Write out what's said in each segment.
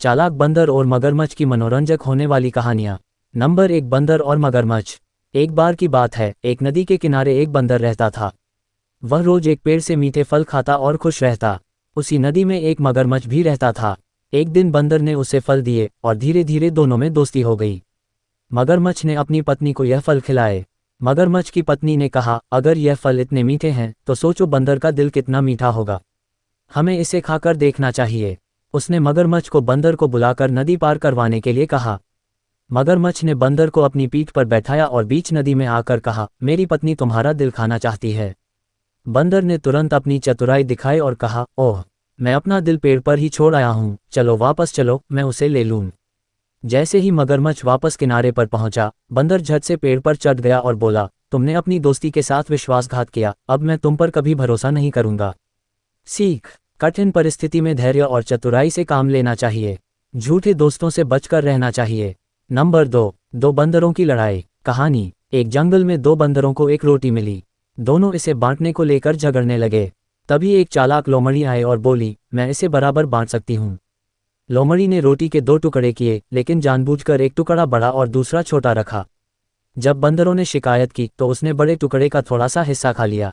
चालाक बंदर और मगरमच्छ की मनोरंजक होने वाली कहानियां। नंबर 1, बंदर और मगरमच्छ। एक बार की बात है, एक नदी के किनारे एक बंदर रहता था। वह रोज एक पेड़ से मीठे फल खाता और खुश रहता। उसी नदी में एक मगरमच्छ भी रहता था। एक दिन बंदर ने उसे फल दिए और धीरे धीरे दोनों में दोस्ती हो गई। मगरमच्छ ने अपनी पत्नी को यह फल खिलाए। मगरमच्छ की पत्नी ने कहा, अगर यह फल इतने मीठे हैं तो सोचो बंदर का दिल कितना मीठा होगा। हमें इसे खाकर देखना चाहिए। उसने मगरमच्छ को बंदर को बुलाकर नदी पार करवाने के लिए कहा। मगरमच्छ ने बंदर को अपनी पीठ पर बैठाया और बीच नदी में आकर कहा, मेरी पत्नी तुम्हारा दिल खाना चाहती है। बंदर ने तुरंत अपनी चतुराई दिखाई और कहा, ओह, मैं अपना दिल पेड़ पर ही छोड़ आया हूँ, चलो वापस चलो, मैं उसे ले लूँ। जैसे ही मगरमच्छ वापस किनारे पर पहुंचा, बंदर झट से पेड़ पर चढ़ गया और बोला, तुमने अपनी दोस्ती के साथ विश्वासघात किया, अब मैं तुम पर कभी भरोसा नहीं करूंगा। सीख: कठिन परिस्थिति में धैर्य और चतुराई से काम लेना चाहिए। झूठे दोस्तों से बचकर रहना चाहिए। नंबर 2, दो बंदरों की लड़ाई। कहानी। एक जंगल में दो बंदरों को एक रोटी मिली। दोनों इसे बांटने को लेकर झगड़ने लगे। तभी एक चालाक लोमड़ी आई और बोली, मैं इसे बराबर बांट सकती हूँ। लोमड़ी ने रोटी के 2 टुकड़े किए, लेकिन जानबूझकर एक टुकड़ा बड़ा और दूसरा छोटा रखा। जब बंदरों ने शिकायत की तो उसने बड़े टुकड़े का थोड़ा सा हिस्सा खा लिया।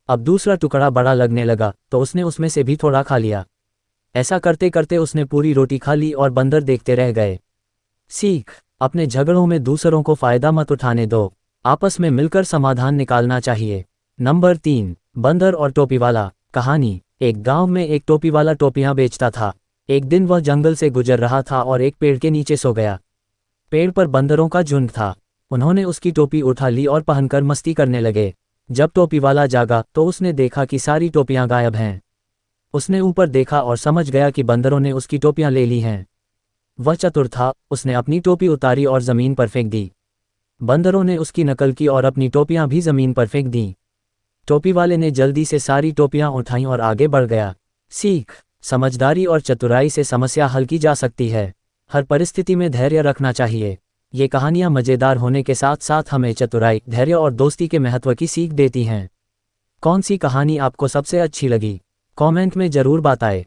अब दूसरा टुकड़ा बड़ा लगने लगा तो उसने उसमें से भी थोड़ा खा लिया। ऐसा करते करते उसने पूरी रोटी खा ली और बंदर देखते रह गए। सीख: अपने झगड़ों में दूसरों को फायदा मत उठाने दो, आपस में मिलकर समाधान निकालना चाहिए। नंबर 3, बंदर और टोपी वाला। कहानी। एक गांव में एक टोपी वाला टोपियां बेचता था। एक दिन वह जंगल से गुजर रहा था और एक पेड़ के नीचे सो गया। पेड़ पर बंदरों का झुंड था। उन्होंने उसकी टोपी उठा ली और पहनकर मस्ती करने लगे। जब टोपी वाला जागा तो उसने देखा कि सारी टोपियां गायब हैं। उसने ऊपर देखा और समझ गया कि बंदरों ने उसकी टोपियां ले ली हैं। वह चतुर था, उसने अपनी टोपी उतारी और ज़मीन पर फेंक दी। बंदरों ने उसकी नकल की और अपनी टोपियां भी ज़मीन पर फेंक दी। टोपी वाले ने जल्दी से सारी टोपियां उठाईं और आगे बढ़ गया। सीख: समझदारी और चतुराई से समस्या हल की जा सकती है। हर परिस्थिति में धैर्य रखना चाहिए। ये कहानियां मज़ेदार होने के साथ साथ हमें चतुराई, धैर्य और दोस्ती के महत्व की सीख देती हैं। कौन सी कहानी आपको सबसे अच्छी लगी? कमेंट में ज़रूर बताएं।